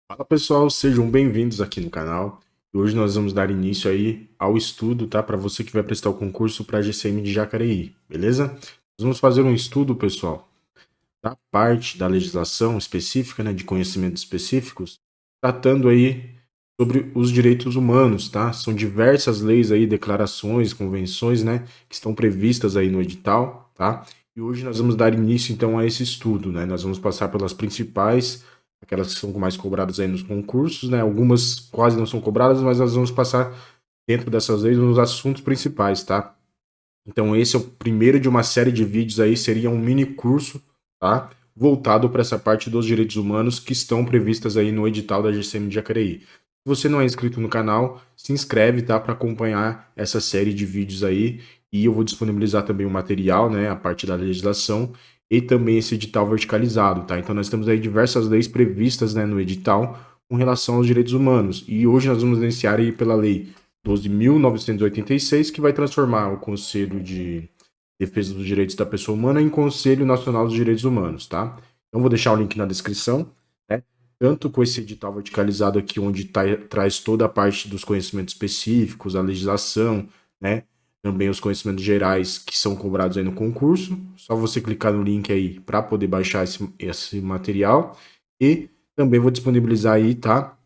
Fala pessoal, sejam bem-vindos aqui no canal. E hoje nós vamos dar início aí ao estudo, tá? Para você que vai prestar o concurso para GCM de Jacareí, beleza? Nós vamos fazer um estudo, pessoal, da parte da legislação específica, né, de conhecimentos específicos, tratando aí sobre os direitos humanos, tá? São diversas leis aí, declarações, convenções, né, que estão previstas aí no edital, tá? E hoje nós vamos dar início então a esse estudo, né? Nós vamos passar pelas principais, aquelas que são mais cobradas aí nos concursos, né? Algumas quase não são cobradas, mas nós vamos passar dentro dessas leis nos assuntos principais, tá? Então esse é o primeiro de uma série de vídeos aí, seria um mini curso, tá? Voltado para essa parte dos direitos humanos que estão previstas aí no edital da GCM de Jacareí. Se você não é inscrito no canal, se inscreve, tá? Para acompanhar essa série de vídeos aí. E eu vou disponibilizar também o material, né? A parte da legislação e também esse edital verticalizado, tá? Então nós temos aí diversas leis previstas, né, no edital com relação aos direitos humanos. E hoje nós vamos iniciar aí pela lei 12.986, que vai transformar o Conselho de Defesa dos Direitos da Pessoa Humana em Conselho Nacional dos Direitos Humanos, tá? Então vou deixar o link na descrição, né? Tanto com esse edital verticalizado aqui, onde traz toda a parte dos conhecimentos específicos, a legislação, né? Também os conhecimentos gerais que são cobrados aí no concurso. Só você clicar no link aí para poder baixar esse material. E também vou disponibilizar aí, tá?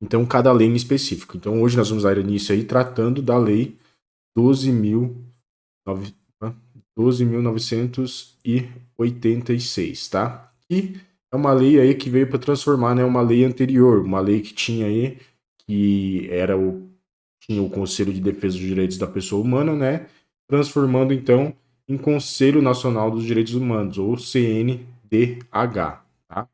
Então, cada lei em específico. Então, hoje nós vamos dar início aí tratando da lei 12.986, tá? E é uma lei aí que veio para transformar, né, uma lei anterior, uma lei que tinha aí, que era tinha o Conselho de Defesa dos Direitos da Pessoa Humana, né? Transformando, então, em Conselho Nacional dos Direitos Humanos, ou CNDH, tá? O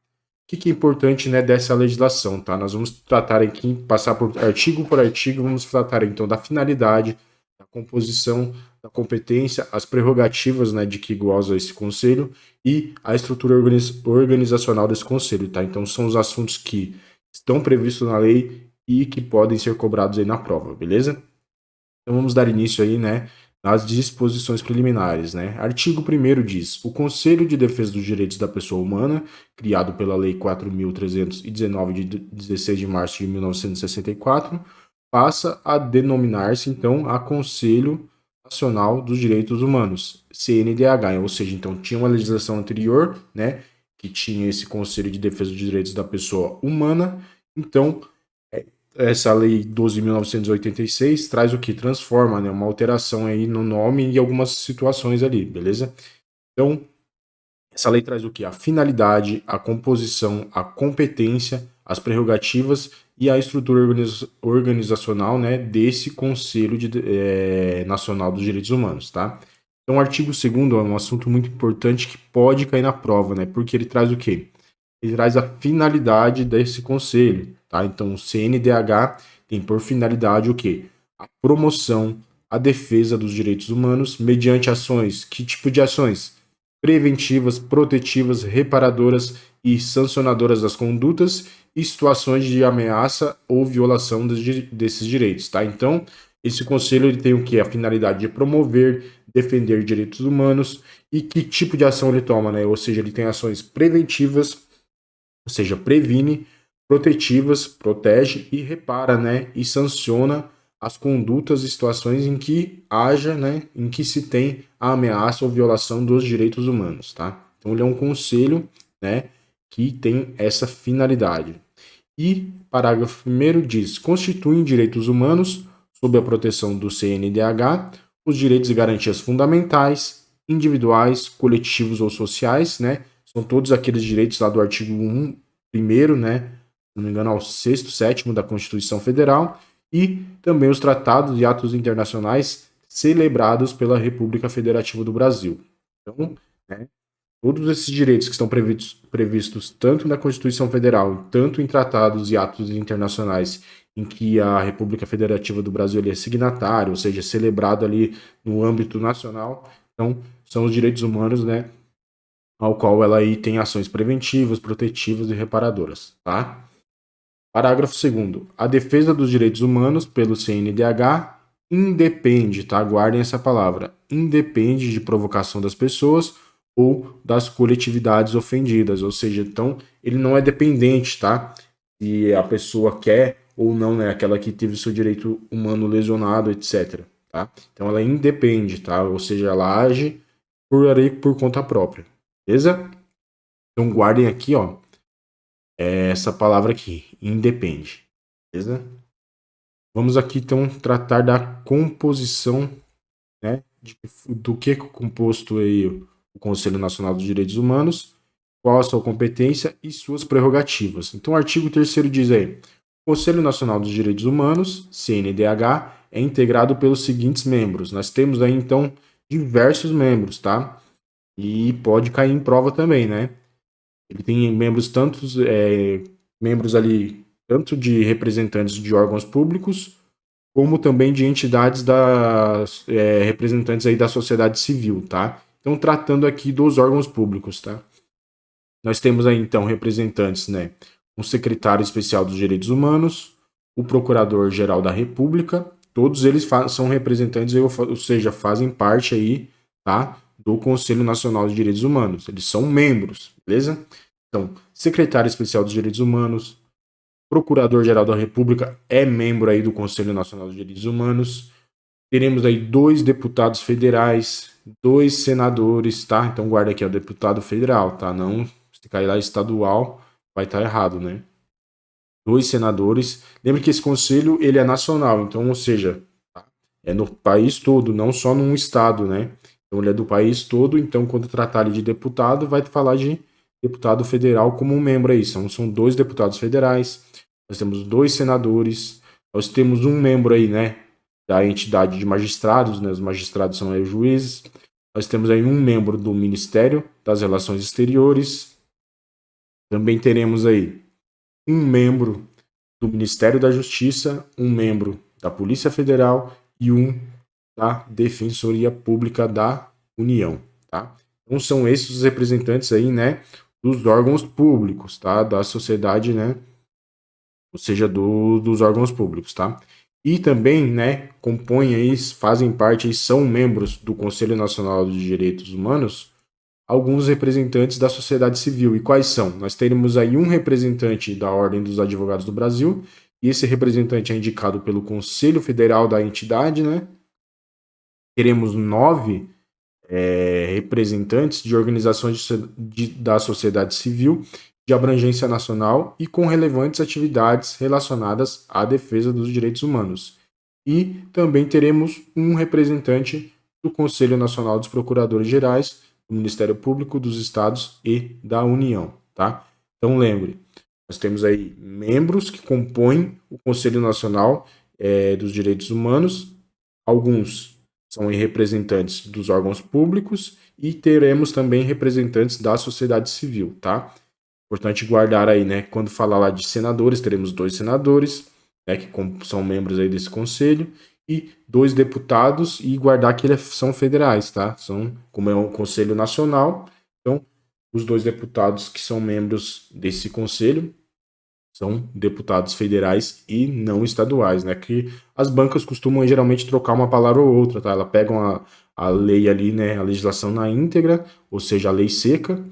que é importante, né, dessa legislação, tá? Nós vamos tratar aqui, passar por artigo, vamos tratar então da finalidade, da composição, da competência, as prerrogativas, né, de que goza esse conselho e a estrutura organizacional desse conselho, tá? Então são os assuntos que estão previstos na lei e que podem ser cobrados aí na prova, beleza? Então vamos dar início aí, né, nas disposições preliminares, né? Artigo 1º diz: o Conselho de Defesa dos Direitos da Pessoa Humana, criado pela Lei 4.319 de 16 de março de 1964, passa a denominar-se então a Conselho Nacional dos Direitos Humanos, CNDH, ou seja, então tinha uma legislação anterior, né, que tinha esse Conselho de Defesa dos Direitos da Pessoa Humana, então essa lei 12.986 traz o que? Transforma, né? Uma alteração aí no nome e algumas situações ali, beleza? Então, essa lei traz o que? A finalidade, a composição, a competência, as prerrogativas e a estrutura organizacional, né, desse Conselho Nacional dos Direitos Humanos, tá? Então, o artigo 2º é um assunto muito importante que pode cair na prova, né? Porque ele traz o quê? Ele traz a finalidade desse conselho, tá? Então, o CNDH tem por finalidade o quê? A promoção, a defesa dos direitos humanos mediante ações. Que tipo de ações? Preventivas, protetivas, reparadoras e sancionadoras das condutas e situações de ameaça ou violação desses direitos, tá? Então, esse conselho ele tem o quê? A finalidade de promover, defender direitos humanos e que tipo de ação ele toma, né? Ou seja, ele tem ações preventivas, ou seja, previne, protetivas, protege e repara, né, e sanciona as condutas e situações em que haja, né, em que se tem a ameaça ou violação dos direitos humanos, tá? Então ele é um conselho, né, que tem essa finalidade. E parágrafo 1º diz: constituem direitos humanos sob a proteção do CNDH os direitos e garantias fundamentais, individuais, coletivos ou sociais, né? São todos aqueles direitos lá do artigo 1, primeiro, né? Se não me engano, ao 6º, 7º da Constituição Federal, e também os tratados e atos internacionais celebrados pela República Federativa do Brasil. Então, né, todos esses direitos que estão previstos tanto na Constituição Federal, tanto em tratados e atos internacionais em que a República Federativa do Brasil é signatário, ou seja, celebrado ali no âmbito nacional, então são os direitos humanos, né, ao qual ela aí tem ações preventivas, protetivas e reparadoras, tá? Parágrafo 2º. A defesa dos direitos humanos pelo CNDH independe, tá? Guardem essa palavra. Independe de provocação das pessoas ou das coletividades ofendidas, ou seja, então ele não é dependente, tá? se a pessoa quer ou não, né, aquela que teve seu direito humano lesionado, etc. Tá? Então ela independe, tá? Ou seja, ela age por conta própria, beleza? Então guardem aqui, ó, essa palavra aqui, independe, beleza? Vamos aqui então tratar da composição, né, do que é composto aí o Conselho Nacional dos Direitos Humanos, qual a sua competência e suas prerrogativas. Então o artigo 3º diz aí: o Conselho Nacional dos Direitos Humanos, CNDH, é integrado pelos seguintes membros. Nós temos aí então diversos membros, tá? E pode cair em prova também, né? Ele tem membros membros ali tanto de representantes de órgãos públicos, como também de entidades representantes aí da sociedade civil, tá? Então, tratando aqui dos órgãos públicos, tá? Nós temos aí, então, representantes, né? Um secretário especial dos direitos humanos, o procurador-geral da República, todos eles são representantes, ou seja, fazem parte aí, tá? Do Conselho Nacional de Direitos Humanos. Eles são membros, beleza? Então, secretário especial dos direitos humanos, Procurador-Geral da República é membro aí do Conselho Nacional dos Direitos Humanos. Teremos aí 2 deputados federais, 2 senadores, tá? Então guarda aqui, ó, deputado federal, tá? Não, se cair lá estadual, vai estar errado, né? 2 senadores. Lembre que esse conselho, ele é nacional, então, ou seja, é no país todo, não só num estado, né? Então ele é do país todo, então quando tratar de deputado, vai falar de deputado federal como um membro aí. São 2 deputados federais, nós temos 2 senadores, nós temos um membro aí, né, da entidade de magistrados, né? Os magistrados são aí os juízes. Nós temos aí um membro do Ministério das Relações Exteriores. Também teremos aí um membro do Ministério da Justiça, um membro da Polícia Federal e um da Defensoria Pública da União, tá? Então são esses os representantes aí, né, dos órgãos públicos, tá? Da sociedade, né? Ou seja, dos órgãos públicos, tá? E também, né, compõem aí, fazem parte e são membros do Conselho Nacional dos Direitos Humanos alguns representantes da sociedade civil. E quais são? Nós teremos aí um representante da Ordem dos Advogados do Brasil, e esse representante é indicado pelo Conselho Federal da entidade, né? Teremos 9 representantes de organizações da sociedade civil de abrangência nacional e com relevantes atividades relacionadas à defesa dos direitos humanos. E também teremos um representante do Conselho Nacional dos Procuradores Gerais, do Ministério Público dos Estados e da União, tá? Então lembre, nós temos aí membros que compõem o Conselho Nacional dos Direitos Humanos, alguns são representantes dos órgãos públicos e teremos também representantes da sociedade civil, tá? Importante guardar aí, né? Quando falar lá de senadores, teremos 2 senadores, né, que são membros aí desse conselho, e 2 deputados, e guardar que eles são federais, tá? São, como é um conselho nacional, então os 2 deputados que são membros desse conselho são deputados federais e não estaduais, né? Que as bancas costumam geralmente trocar uma palavra ou outra, tá? Elas pegam a lei ali, né? A legislação na íntegra, ou seja, a lei seca,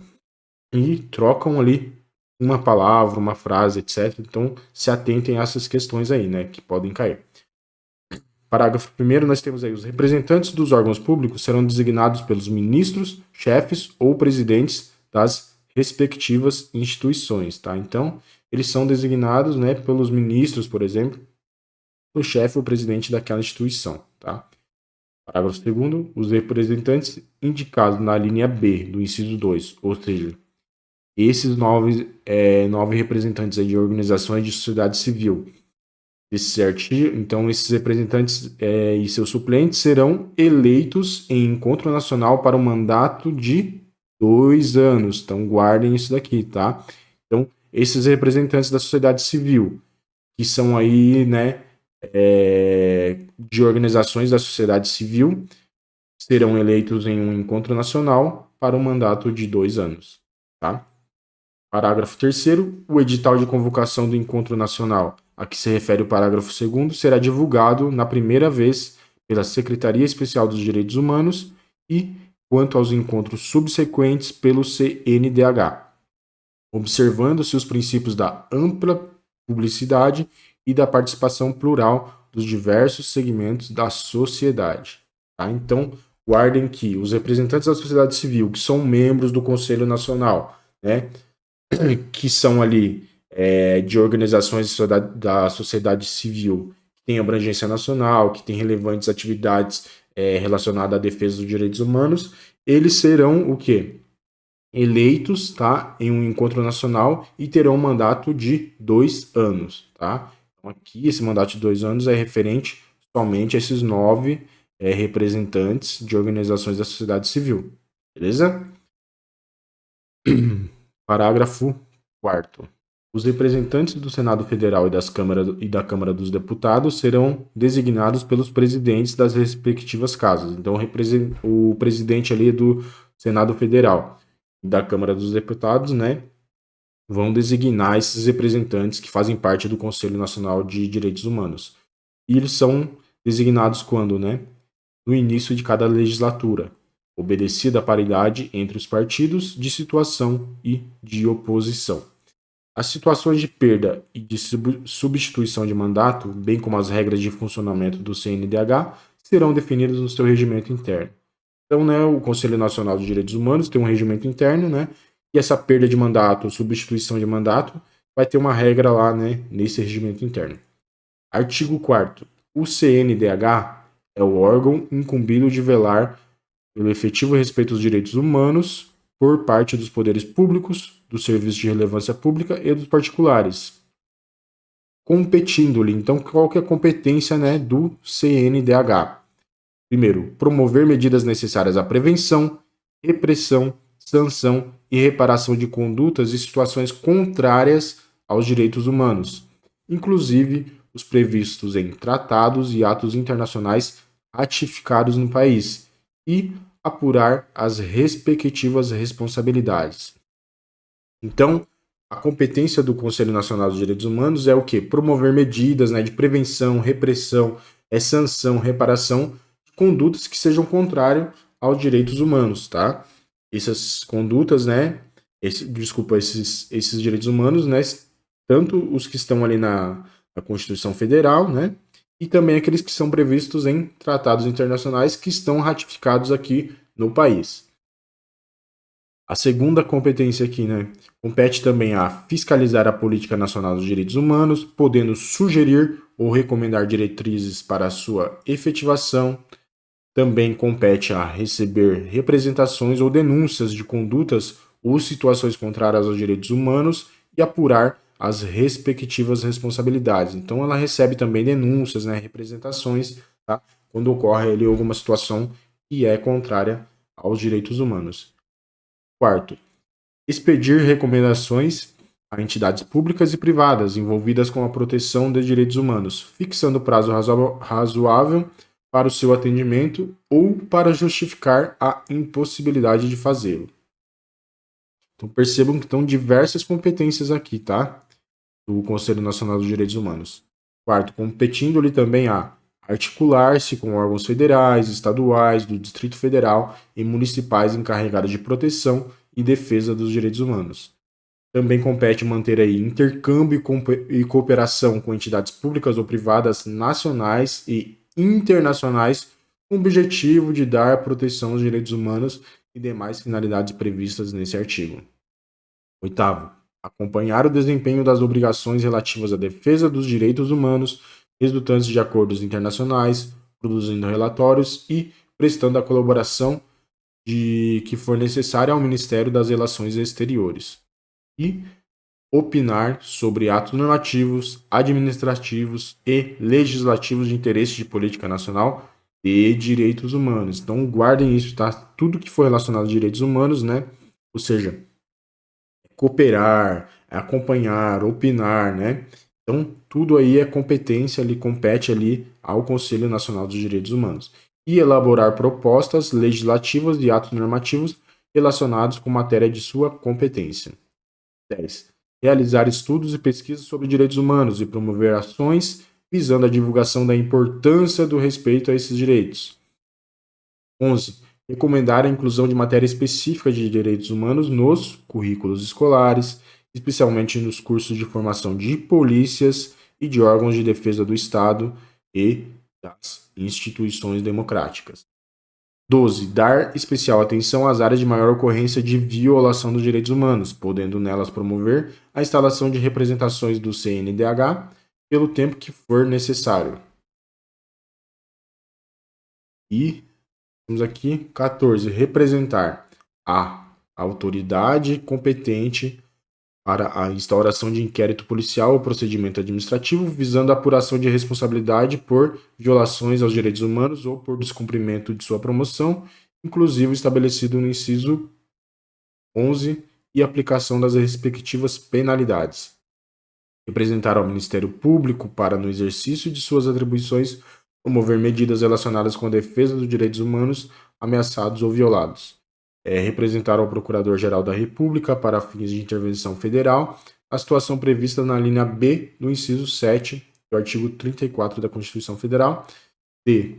e trocam ali uma palavra, uma frase, etc. Então, se atentem a essas questões aí, né? Que podem cair. Parágrafo 1º, nós temos aí os representantes dos órgãos públicos serão designados pelos ministros, chefes ou presidentes das respectivas instituições, tá? Então, eles são designados, né, pelos ministros, por exemplo, o chefe ou presidente daquela instituição, tá? Parágrafo 2º, os representantes indicados na linha B do inciso 2, ou seja, esses 9 representantes aí de organizações de sociedade civil, então esses representantes e seus suplentes serão eleitos em encontro nacional para um mandato de 2 anos. Então guardem isso daqui, tá? Então esses representantes da sociedade civil, que são aí, né, de organizações da sociedade civil, serão eleitos em um encontro nacional para um mandato de 2 anos, tá? Parágrafo 3º, o edital de convocação do encontro nacional a que se refere o parágrafo 2º será divulgado na primeira vez pela Secretaria Especial dos Direitos Humanos e, quanto aos encontros subsequentes, pelo CNDH, observando-se os princípios da ampla publicidade e da participação plural dos diversos segmentos da sociedade. Tá? Então, guardem que os representantes da sociedade civil, que são membros do Conselho Nacional, né, que são ali de organizações da sociedade civil, que têm abrangência nacional, que têm relevantes atividades relacionadas à defesa dos direitos humanos, eles serão o quê? Eleitos, tá, em um encontro nacional e terão um mandato de 2 anos, tá? Então aqui esse mandato de 2 anos é referente somente a esses 9 representantes de organizações da sociedade civil, beleza? Parágrafo 4º. Os representantes do Senado Federal e da Câmara dos Deputados serão designados pelos presidentes das respectivas casas. Então, o presidente ali do Senado Federal e da Câmara dos Deputados, né, vão designar esses representantes que fazem parte do Conselho Nacional de Direitos Humanos. E eles são designados quando, né? No início de cada legislatura, obedecida a paridade entre os partidos de situação e de oposição. As situações de perda e de substituição de mandato, bem como as regras de funcionamento do CNDH, serão definidas no seu regimento interno. Então, né, o Conselho Nacional de Direitos Humanos tem um regimento interno, né, e essa perda de mandato, substituição de mandato, vai ter uma regra lá, né, nesse regimento interno. Artigo 4º. O CNDH é o órgão incumbido de velar pelo efetivo respeito aos direitos humanos por parte dos poderes públicos, dos serviços de relevância pública e dos particulares, competindo-lhe. Então, qual que é a competência, né, do CNDH? Primeiro, promover medidas necessárias à prevenção, repressão, sanção e reparação de condutas e situações contrárias aos direitos humanos, inclusive os previstos em tratados e atos internacionais ratificados no país, e apurar as respectivas responsabilidades. Então, a competência do Conselho Nacional dos Direitos Humanos é o quê? Promover medidas, né, de prevenção, repressão, sanção, reparação de condutas que sejam contrárias aos direitos humanos, tá? Essas condutas, né, esses direitos humanos, né, tanto os que estão ali na Constituição Federal, né, e também aqueles que são previstos em tratados internacionais que estão ratificados aqui no país. A segunda competência aqui, né, compete também a fiscalizar a política nacional dos direitos humanos, podendo sugerir ou recomendar diretrizes para a sua efetivação. Também compete a receber representações ou denúncias de condutas ou situações contrárias aos direitos humanos e apurar as respectivas responsabilidades. Então, ela recebe também denúncias, né, representações, tá, quando ocorre ali alguma situação que é contrária aos direitos humanos. Quarto, expedir recomendações a entidades públicas e privadas envolvidas com a proteção dos direitos humanos, fixando prazo razoável para o seu atendimento ou para justificar a impossibilidade de fazê-lo. Então percebam que estão diversas competências aqui, tá? Do Conselho Nacional dos Direitos Humanos. Quarto, competindo-lhe também a articular-se com órgãos federais, estaduais, do Distrito Federal e municipais encarregados de proteção e defesa dos direitos humanos. Também compete manter aí intercâmbio e cooperação com entidades públicas ou privadas nacionais e internacionais com o objetivo de dar proteção aos direitos humanos e demais finalidades previstas nesse artigo. Oitavo, acompanhar o desempenho das obrigações relativas à defesa dos direitos humanos resultantes de acordos internacionais, produzindo relatórios e prestando a colaboração que for necessária ao Ministério das Relações Exteriores. E opinar sobre atos normativos, administrativos e legislativos de interesse de política nacional e direitos humanos. Então guardem isso, tá? Tudo que for relacionado a direitos humanos, né? Ou seja, cooperar, acompanhar, opinar, né? Então tudo aí é competência ali, compete ali ao Conselho Nacional dos Direitos Humanos. E elaborar propostas legislativas e atos normativos relacionados com matéria de sua competência. 10. Realizar estudos e pesquisas sobre direitos humanos e promover ações visando a divulgação da importância do respeito a esses direitos. 11. Recomendar a inclusão de matéria específica de direitos humanos nos currículos escolares especialmente nos cursos de formação de polícias e de órgãos de defesa do Estado e das instituições democráticas. 12. Dar especial atenção às áreas de maior ocorrência de violação dos direitos humanos, podendo nelas promover a instalação de representações do CNDH pelo tempo que for necessário. E temos aqui 14. Representar a autoridade competente para a instauração de inquérito policial ou procedimento administrativo visando a apuração de responsabilidade por violações aos direitos humanos ou por descumprimento de sua promoção, inclusive estabelecido no inciso 11 e aplicação das respectivas penalidades. Representar ao Ministério Público para, no exercício de suas atribuições, promover medidas relacionadas com a defesa dos direitos humanos ameaçados ou violados. Representar ao Procurador-Geral da República para fins de intervenção federal a situação prevista na linha B do inciso 7 do artigo 34 da Constituição Federal. D.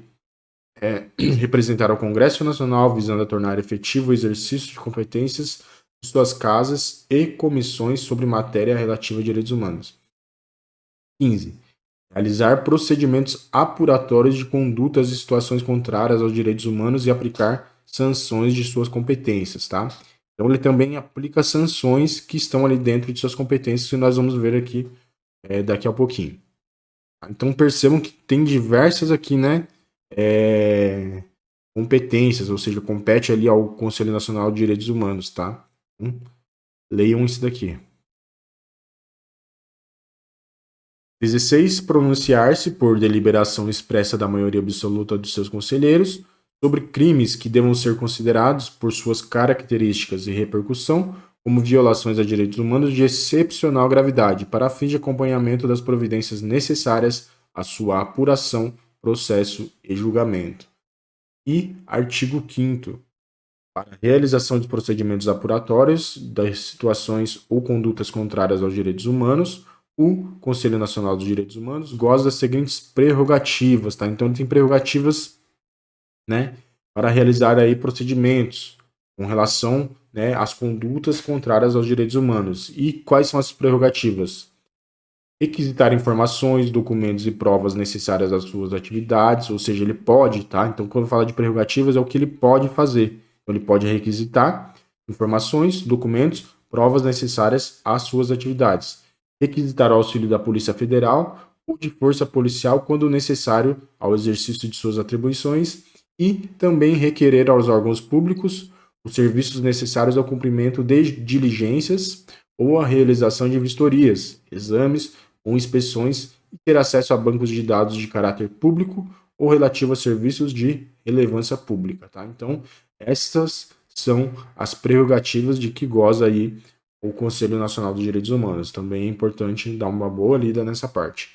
Representar ao Congresso Nacional visando a tornar efetivo o exercício de competências de suas casas e comissões sobre matéria relativa a direitos humanos. 15. Realizar procedimentos apuratórios de condutas e situações contrárias aos direitos humanos e aplicar sanções de suas competências, tá? Então ele também aplica sanções que estão ali dentro de suas competências, que nós vamos ver aqui daqui a pouquinho. Então percebam que tem diversas aqui, né, competências, ou seja, compete ali ao Conselho Nacional de Direitos Humanos, tá? Então, leiam isso daqui. 16. Pronunciar-se por deliberação expressa da maioria absoluta dos seus conselheiros sobre crimes que devam ser considerados por suas características e repercussão como violações a direitos humanos de excepcional gravidade, para fins de acompanhamento das providências necessárias à sua apuração, processo e julgamento. E artigo 5º. Para a realização de procedimentos apuratórios das situações ou condutas contrárias aos direitos humanos, o Conselho Nacional dos Direitos Humanos goza das seguintes prerrogativas, tá? Então ele tem prerrogativas, né, para realizar aí procedimentos com relação, né, às condutas contrárias aos direitos humanos. E quais são as prerrogativas? Requisitar informações, documentos e provas necessárias às suas atividades, ou seja, ele pode, tá? Então quando fala de prerrogativas é o que ele pode fazer. Então ele pode requisitar informações, documentos, provas necessárias às suas atividades. Requisitar o auxílio da Polícia Federal ou de força policial quando necessário ao exercício de suas atribuições e também requerer aos órgãos públicos os serviços necessários ao cumprimento de diligências ou à realização de vistorias, exames ou inspeções e ter acesso a bancos de dados de caráter público ou relativo a serviços de relevância pública, tá? Então, essas são as prerrogativas de que goza aí o Conselho Nacional dos Direitos Humanos. Também é importante dar uma boa lida nessa parte.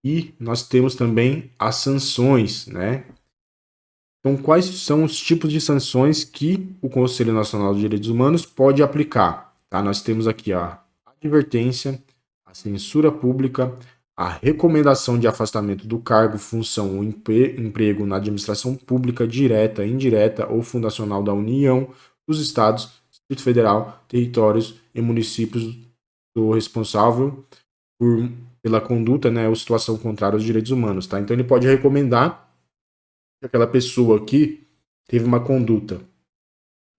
E nós temos também as sanções, né? Então, quais são os tipos de sanções que o Conselho Nacional dos Direitos Humanos pode aplicar? Tá? Nós temos aqui a advertência, a censura pública, a recomendação de afastamento do cargo, função ou emprego na administração pública direta, indireta ou fundacional da União, dos Estados, Distrito Federal, territórios e municípios do responsável pela conduta, né, ou situação contrária aos direitos humanos, tá? Então ele pode recomendar que aquela pessoa que teve uma conduta,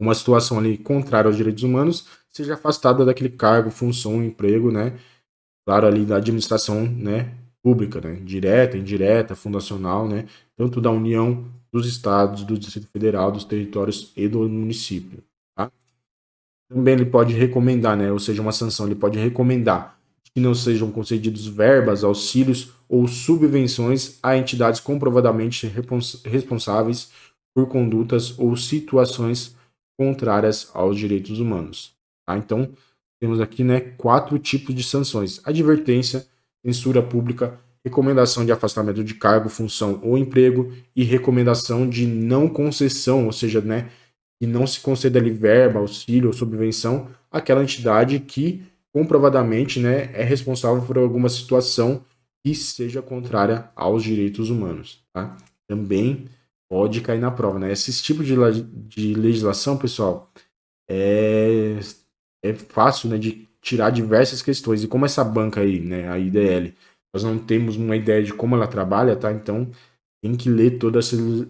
uma situação ali contrária aos direitos humanos, seja afastada daquele cargo, função, emprego, né? Claro, ali da administração, né, pública, né? Direta, indireta, fundacional, né? Tanto da União, dos estados, do Distrito Federal, dos territórios e do município, tá? Também ele pode recomendar, né? Ou seja, uma sanção, ele pode recomendar que não sejam concedidos verbas, auxílios ou subvenções a entidades comprovadamente responsáveis por condutas ou situações contrárias aos direitos humanos. Tá? Então, temos aqui, né, 4 tipos de sanções: advertência, censura pública, recomendação de afastamento de cargo, função ou emprego e recomendação de não concessão, ou seja, né, que não se conceda ali verba, auxílio ou subvenção àquela entidade que comprovadamente, né, é responsável por alguma situação que seja contrária aos direitos humanos. Tá? Também pode cair na prova. Né? Esses tipos de legislação, pessoal, é é fácil, né, de tirar diversas questões. E como essa banca aí, né, a IDL, nós não temos uma ideia de como ela trabalha, tá? Então tem que ler toda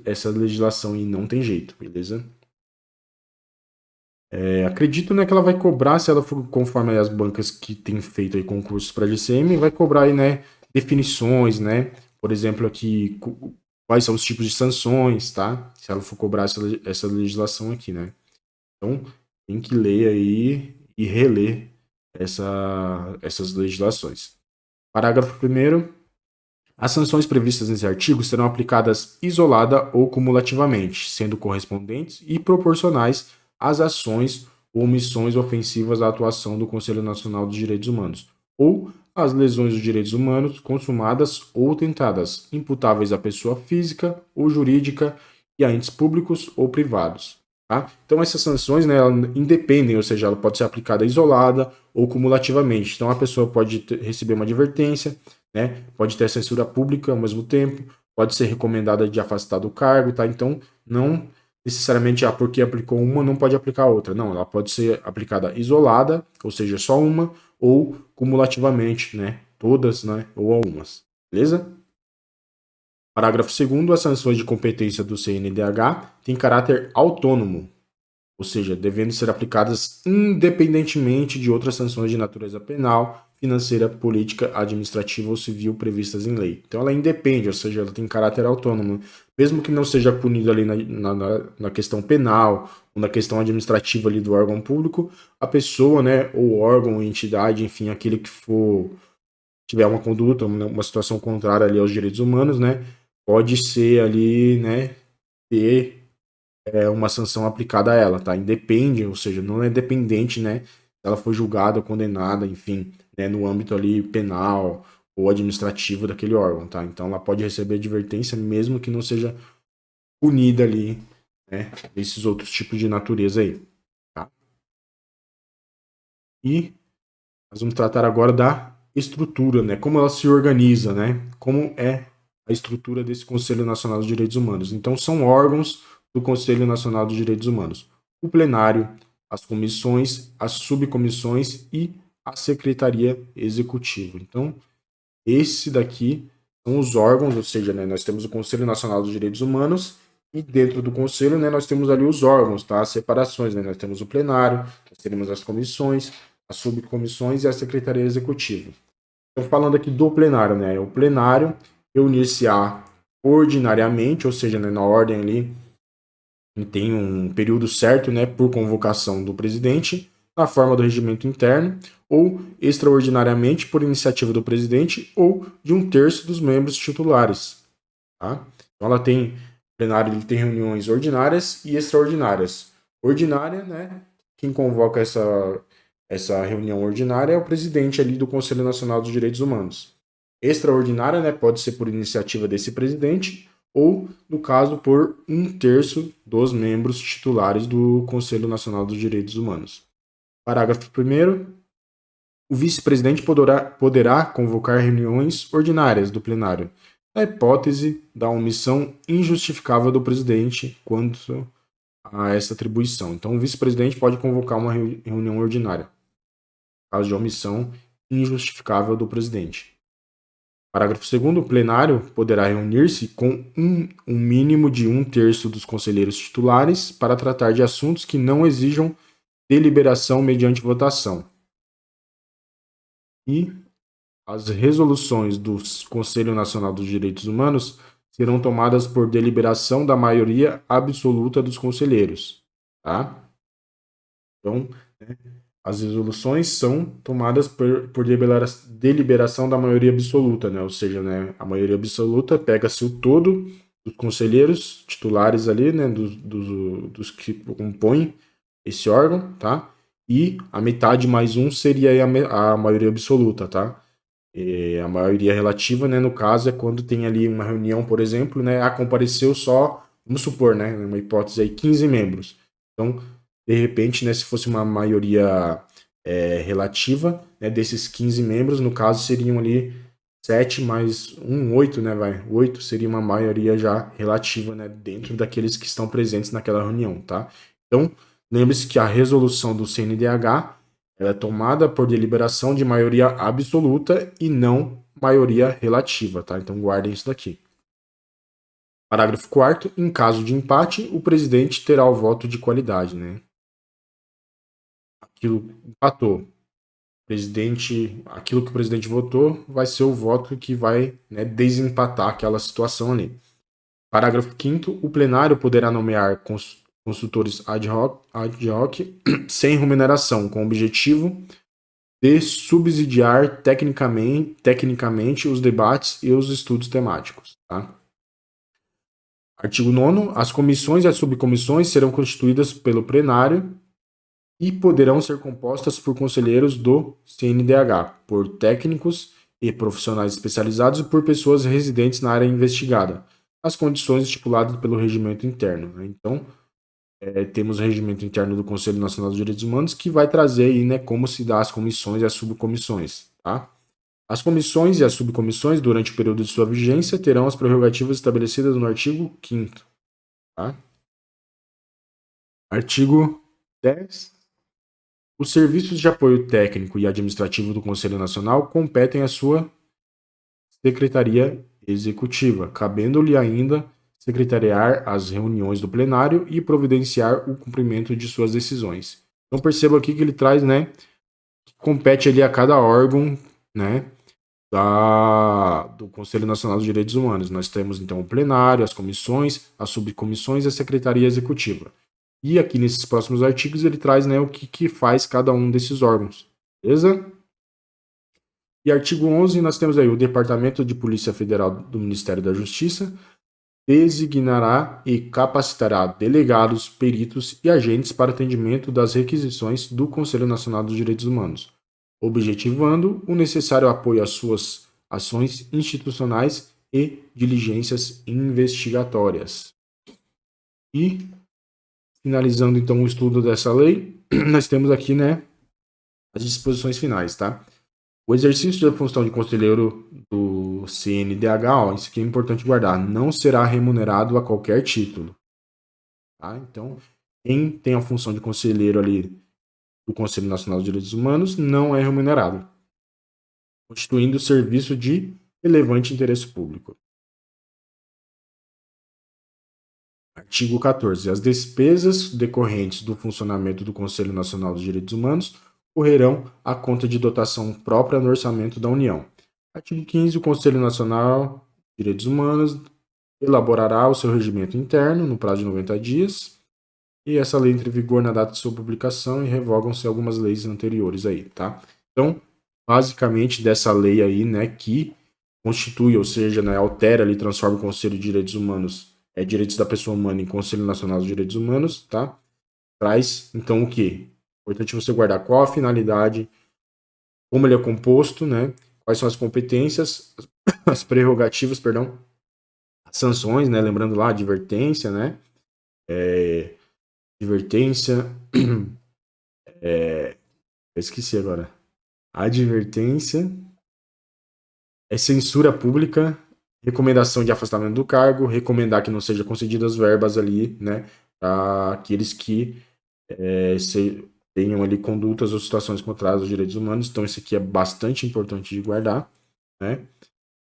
essa legislação e não tem jeito, beleza? Acredito, né, que ela vai cobrar, se ela for conforme aí as bancas que têm feito aí concursos para GCM, vai cobrar aí, né, definições, né? Por exemplo, aqui, quais são os tipos de sanções, tá? Se ela for cobrar essa legislação aqui, né? Então, tem que ler aí e reler essas legislações. Parágrafo primeiro. As sanções previstas nesse artigo serão aplicadas isolada ou cumulativamente, sendo correspondentes e proporcionais às ações ou omissões ofensivas à atuação do Conselho Nacional dos Direitos Humanos, ou às lesões dos direitos humanos consumadas ou tentadas, imputáveis à pessoa física ou jurídica e a entes públicos ou privados. Tá? Então, essas sanções, né, independem, ou seja, ela pode ser aplicada isolada ou cumulativamente. Então, a pessoa pode receber uma advertência, né? Pode ter censura pública ao mesmo tempo, pode ser recomendada de afastar do cargo, tá? Então, não necessariamente, porque aplicou uma, não pode aplicar outra. Não, ela pode ser aplicada isolada, ou seja, só uma, ou cumulativamente, né? Todas, né? Ou algumas. Beleza? Parágrafo 2º, as sanções de competência do CNDH têm caráter autônomo, ou seja, devendo ser aplicadas independentemente de outras sanções de natureza penal, financeira, política, administrativa ou civil previstas em lei. Então ela independe, ou seja, ela tem caráter autônomo. Mesmo que não seja punida ali na questão penal ou na questão administrativa ali do órgão público, a pessoa, né, ou órgão, ou entidade, enfim, aquele que for tiver uma conduta, uma situação contrária ali aos direitos humanos, né, pode ser ali, né, ter uma sanção aplicada a ela, tá? Independe, ou seja, não é dependente, né? Se ela foi julgada, condenada, enfim, né, no âmbito ali penal ou administrativo daquele órgão, tá? Então ela pode receber advertência mesmo que não seja punida ali, né? Esses outros tipos de natureza aí, tá? E nós vamos tratar agora da estrutura, né? Como ela se organiza, né? Como é a estrutura desse Conselho Nacional dos Direitos Humanos. Então, são órgãos do Conselho Nacional dos Direitos Humanos: o plenário, as comissões, as subcomissões e a secretaria executiva. Então, esse daqui são os órgãos, ou seja, né, nós temos o Conselho Nacional dos Direitos Humanos e dentro do conselho, né, nós temos ali os órgãos, tá? As separações, né? Nós temos o plenário, nós temos as comissões, as subcomissões e a secretaria executiva. Então, falando aqui do plenário, né? O plenário reunir-se-á ordinariamente, ou seja, né, na ordem ali, tem um período certo, né, por convocação do presidente, na forma do regimento interno, ou extraordinariamente por iniciativa do presidente ou de um terço dos membros titulares. Tá? Então ela tem, o plenário ele tem reuniões ordinárias e extraordinárias. Ordinária, né, quem convoca essa reunião ordinária é o presidente ali do Conselho Nacional dos Direitos Humanos. Extraordinária, né, pode ser por iniciativa desse presidente ou, no caso, por um terço dos membros titulares do Conselho Nacional dos Direitos Humanos. Parágrafo 1º. O vice-presidente poderá convocar reuniões ordinárias do plenário, na hipótese da omissão injustificável do presidente quanto a essa atribuição. Então, o vice-presidente pode convocar uma reunião ordinária, no caso de omissão injustificável do presidente. Parágrafo 2º. O plenário poderá reunir-se com um mínimo de um terço dos conselheiros titulares para tratar de assuntos que não exijam deliberação mediante votação. E as resoluções do Conselho Nacional dos Direitos Humanos serão tomadas por deliberação da maioria absoluta dos conselheiros. Tá? Então, né, as resoluções são tomadas por deliberação da maioria absoluta, né? Ou seja, né, a maioria absoluta pega-se o todo dos conselheiros titulares ali, né, dos que compõem esse órgão, tá? E a metade mais um seria a maioria absoluta, tá? E a maioria relativa, né, no caso, é quando tem ali uma reunião, por exemplo, né, compareceu só, vamos supor, né, uma hipótese aí, 15 membros. Então, de repente, né, se fosse uma maioria relativa, né, desses 15 membros, no caso, seriam ali 7 mais 1, 8, né, 8 seria uma maioria já relativa, né, dentro daqueles que estão presentes naquela reunião, tá? Então, lembre-se que a resolução do CNDH ela é tomada por deliberação de maioria absoluta e não maioria relativa, tá? Então guardem isso daqui. Parágrafo 4º, em caso de empate, o presidente terá o voto de qualidade, né? Aquilo empatou. Aquilo que o presidente votou vai ser o voto que vai, né, desempatar aquela situação ali. Parágrafo 5º, o plenário poderá nomear consultores ad hoc sem remuneração, com o objetivo de subsidiar tecnicamente os debates e os estudos temáticos. Tá? Artigo 9º, as comissões e as subcomissões serão constituídas pelo plenário e poderão ser compostas por conselheiros do CNDH, por técnicos e profissionais especializados e por pessoas residentes na área investigada, as condições estipuladas pelo regimento interno. Né? Então, temos o regimento interno do Conselho Nacional dos Direitos Humanos que vai trazer aí, né, como se dá as comissões e as subcomissões. Tá? As comissões e as subcomissões, durante o período de sua vigência, terão as prerrogativas estabelecidas no artigo 5º. Tá? Artigo 10. Os serviços de apoio técnico e administrativo do Conselho Nacional competem à sua Secretaria Executiva, cabendo-lhe ainda secretariar as reuniões do plenário e providenciar o cumprimento de suas decisões. Então perceba aqui que ele traz, né, que compete ali a cada órgão, né, do Conselho Nacional dos Direitos Humanos. Nós temos então o plenário, as comissões, as subcomissões e a Secretaria Executiva. E aqui nesses próximos artigos ele traz, né, o que faz cada um desses órgãos. Beleza? E artigo 11, nós temos aí o Departamento de Polícia Federal do Ministério da Justiça designará e capacitará delegados, peritos e agentes para atendimento das requisições do Conselho Nacional dos Direitos Humanos, objetivando o necessário apoio às suas ações institucionais e diligências investigatórias. E, finalizando então o estudo dessa lei, nós temos aqui, né, as disposições finais, tá? O exercício da função de conselheiro do CNDH, ó, isso aqui é importante guardar, não será remunerado a qualquer título. Tá? Então, quem tem a função de conselheiro ali do Conselho Nacional dos Direitos Humanos não é remunerado, constituindo serviço de relevante interesse público. Artigo 14. As despesas decorrentes do funcionamento do Conselho Nacional dos Direitos Humanos correrão à conta de dotação própria no orçamento da União. Artigo 15. O Conselho Nacional de Direitos Humanos elaborará o seu regimento interno no prazo de 90 dias e essa lei entra em vigor na data de sua publicação e revogam-se algumas leis anteriores aí, tá? Então, basicamente dessa lei aí, né, que constitui, ou seja, né, altera ali, transforma o Conselho de Direitos Humanos, Direitos da Pessoa Humana em Conselho Nacional dos Direitos Humanos, tá? Traz, então, o quê? Importante você guardar qual a finalidade, como ele é composto, né? Quais são as competências, as prerrogativas, perdão, as sanções, né? Lembrando lá, advertência, né? Advertência, esqueci agora. Advertência, censura pública, recomendação de afastamento do cargo, recomendar que não sejam concedidas verbas ali, né? Para aqueles que tenham ali condutas ou situações contrárias aos direitos humanos. Então, isso aqui é bastante importante de guardar, né?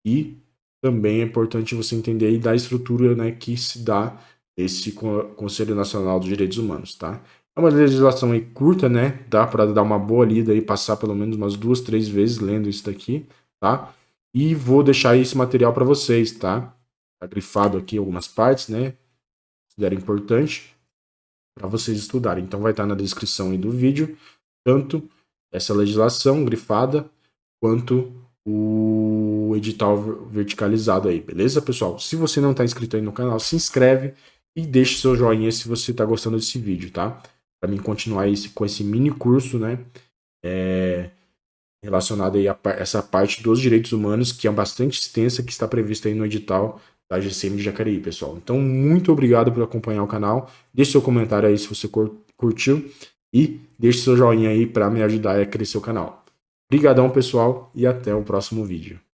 E também é importante você entender aí da estrutura, né, que se dá esse Conselho Nacional dos Direitos Humanos, tá? É uma legislação aí curta, né? Dá para dar uma boa lida e passar pelo menos umas 2, 3 vezes lendo isso daqui, tá? E vou deixar esse material para vocês, tá? Tá grifado aqui algumas partes, né? Considero importante para vocês estudarem. Então vai estar na descrição aí do vídeo, tanto essa legislação grifada, quanto o edital verticalizado aí, beleza, pessoal? Se você não está inscrito aí no canal, se inscreve e deixe seu joinha se você está gostando desse vídeo, tá? Para mim continuar com esse mini curso, né? Relacionado aí a essa parte dos direitos humanos, que é bastante extensa, que está prevista aí no edital da GCM de Jacareí, pessoal. Então, muito obrigado por acompanhar o canal. Deixe seu comentário aí se você curtiu e deixe seu joinha aí para me ajudar a crescer o canal. Obrigadão, pessoal, e até o próximo vídeo.